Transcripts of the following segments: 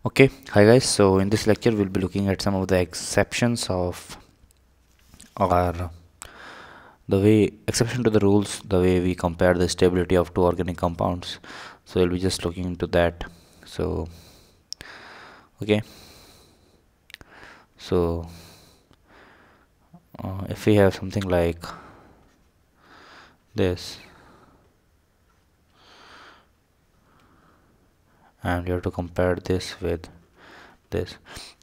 Okay, hi guys. So in this lecture, we'll be looking at some of the exceptions of or the way exception to the rules, the way we compare the stability of two organic compounds. So we'll be just looking into that. So okay, so if we have something like this, and we have to compare this with this.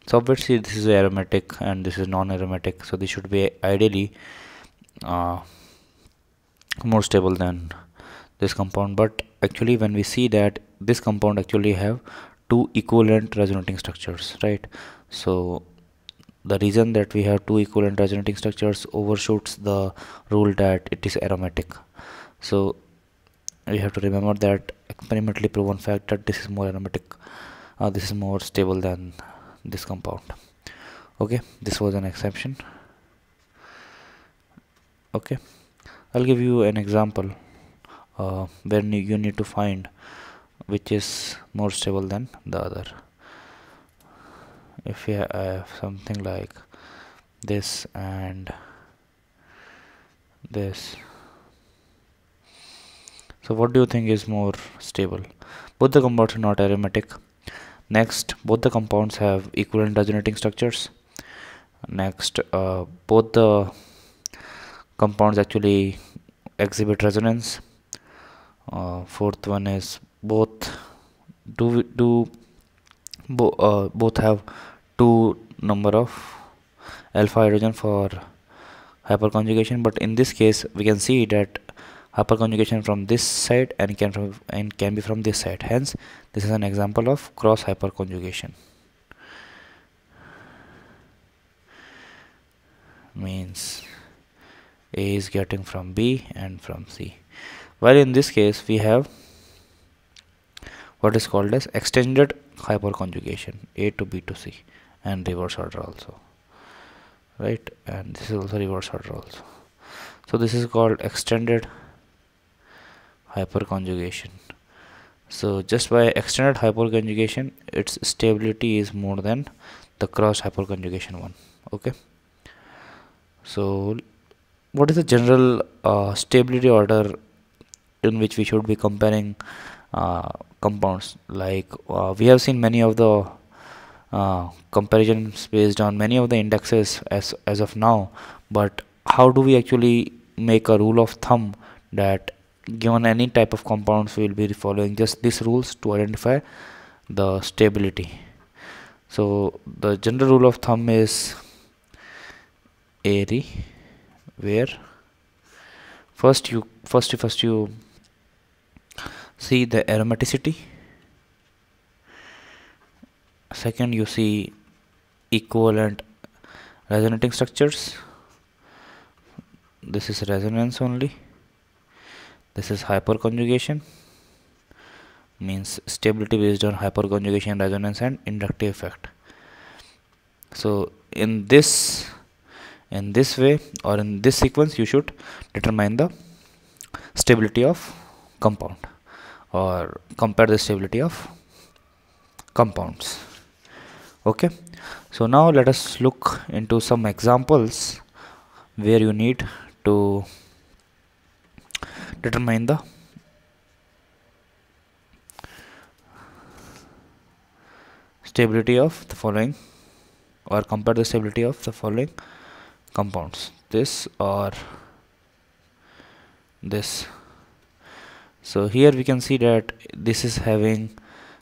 So obviously this is aromatic and this is non-aromatic. So this should be ideally uh, more stable than this compound, but actually when we see that this compound actually have two equivalent resonating structures, right? So the reason that we have two equivalent resonating structures overshoots the rule that it is aromatic. So we have to remember that experimentally proven fact that this is more aromatic, this is more stable than this compound. Okay, this was an exception. Okay, I'll give you an example when you need to find which is more stable than the other. If we have something like this and this, so what do you think is more stable? Both the compounds are not aromatic. Next, both the compounds have equivalent resonating structures. Next, both the compounds actually exhibit resonance. Fourth one is both both have two number of alpha hydrogen for hyperconjugation, but in this case we can see that hyperconjugation from this side and can be from this side. Hence, this is an example of cross hyperconjugation. Means A is getting from B and from C. While in this case we have what is called as extended hyperconjugation, A to B to C, and reverse order also, right? And this is also reverse order also. So this is called extended hyperconjugation. So just by extended hyperconjugation, its stability is more than the cross hyperconjugation one. Okay, so what is the general stability order in which we should be comparing compounds? Like we have seen many of the comparisons based on many of the indexes as of now, but how do we actually make a rule of thumb that given any type of compounds we will be following just these rules to identify the stability? So the general rule of thumb is ARI, where first you see the aromaticity, second you see equivalent resonating structures. This is resonance only, this is hyperconjugation, means stability based on hyperconjugation, resonance and inductive effect. So in this way or in this sequence you should determine the stability of compound or compare the stability of compounds. Okay, so now let us look into some examples where you need to determine the stability of the following or compare the stability of the following compounds, this or this. So here we can see that this is having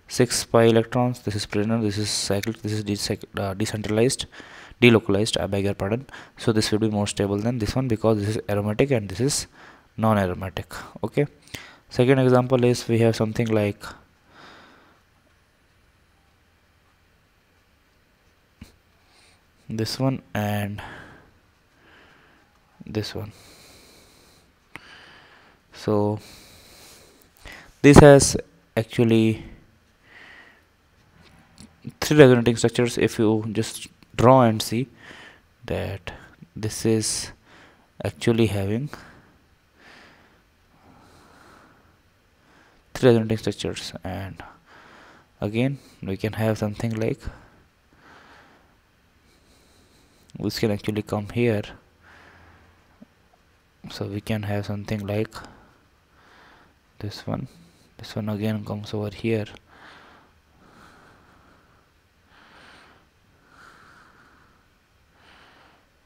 6 pi electrons, this is planar, this is cyclic, this is decentralized, delocalized, I beg your pardon. So this will be more stable than this one because this is aromatic and this is non-aromatic. Okay, second example is we have something like this one and this one. So this has actually 3 resonating structures. If you just draw and see that this is actually having 3 resonating structures and Again we can have something like this can actually come here, so we can have something like this one again comes over here,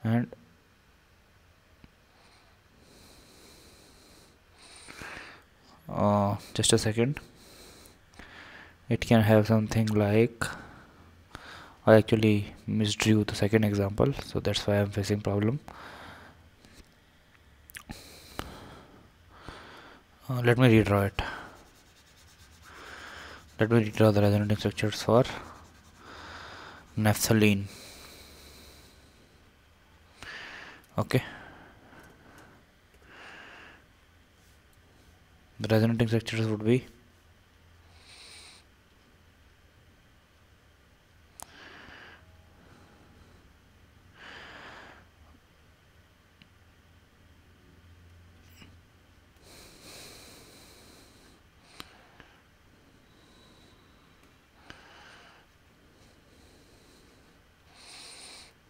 and just a second, it can have something like, I actually misdrew the second example, so that's why I'm facing problem. Let me redraw it. Let me redraw the resonating structures for naphthalene. Okay, the resonating structures would be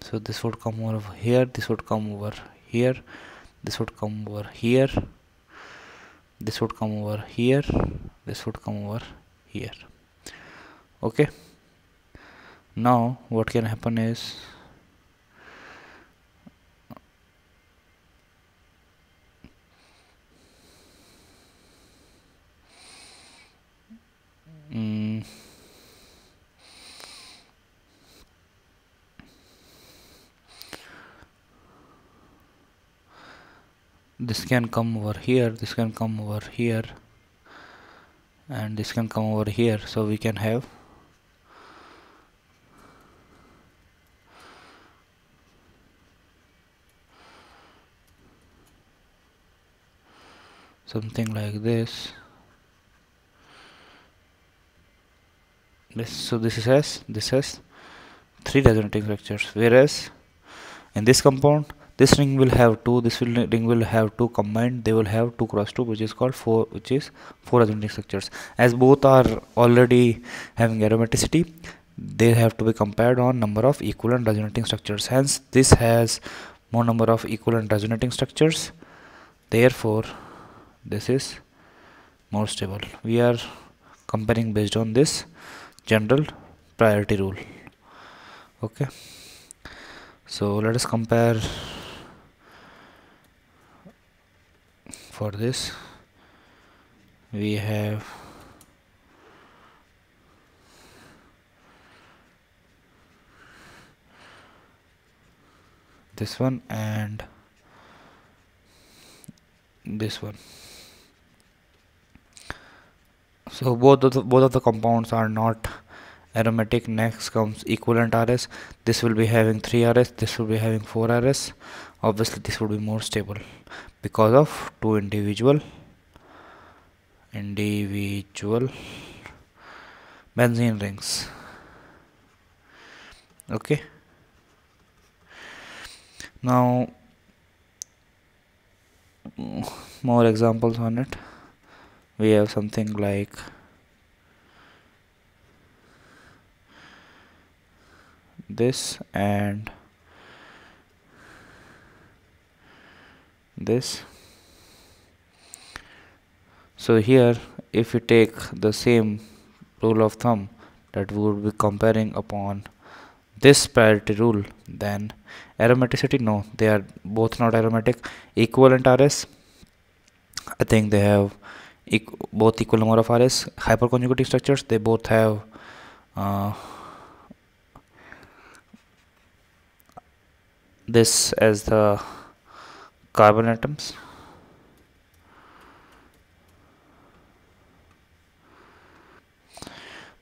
so this would come over here, this would come over here, this would come over here, this would come over here, this would come over here. Okay, now what can happen is this can come over here, this can come over here, and this can come over here, so we can have something like this. So this has three resonating structures, whereas in this compound this ring will have two, ring will have two combined, they will have 2 cross 2, which is called 4, which is 4 resonating structures. As both are already having aromaticity, they have to be compared on number of equivalent resonating structures. Hence this has more number of equivalent resonating structures, therefore this is more stable. We are comparing based on this general priority rule. Okay, so let us compare. For this we have this one and this one. So both of the compounds are not aromatic. Next comes equivalent RS. This will be having 3 RS, this will be having 4 RS. Obviously this would be more stable because of two individual benzene rings. Okay, now more examples on it. We have something like this and this. So here if we take the same rule of thumb that we would be comparing upon this priority rule, then aromaticity, no, they are both not aromatic. Equivalent RS, I think they have both equal number of RS. Hyperconjugating structures, they both have this as the carbon atoms.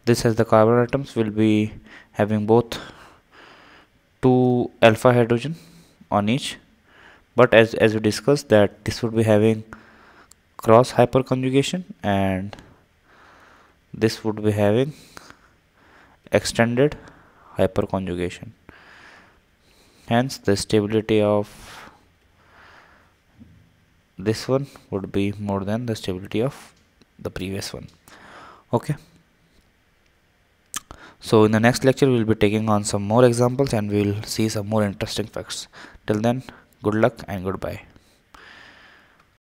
This as the carbon atoms will be having both 2 alpha hydrogen on each, but as we discussed that this would be having cross hyperconjugation and this would be having extended hyperconjugation. Hence the stability of this one would be more than the stability of the previous one. Okay, So in the next lecture we will be taking on some more examples and we will see some more interesting facts. Till then, good luck and goodbye.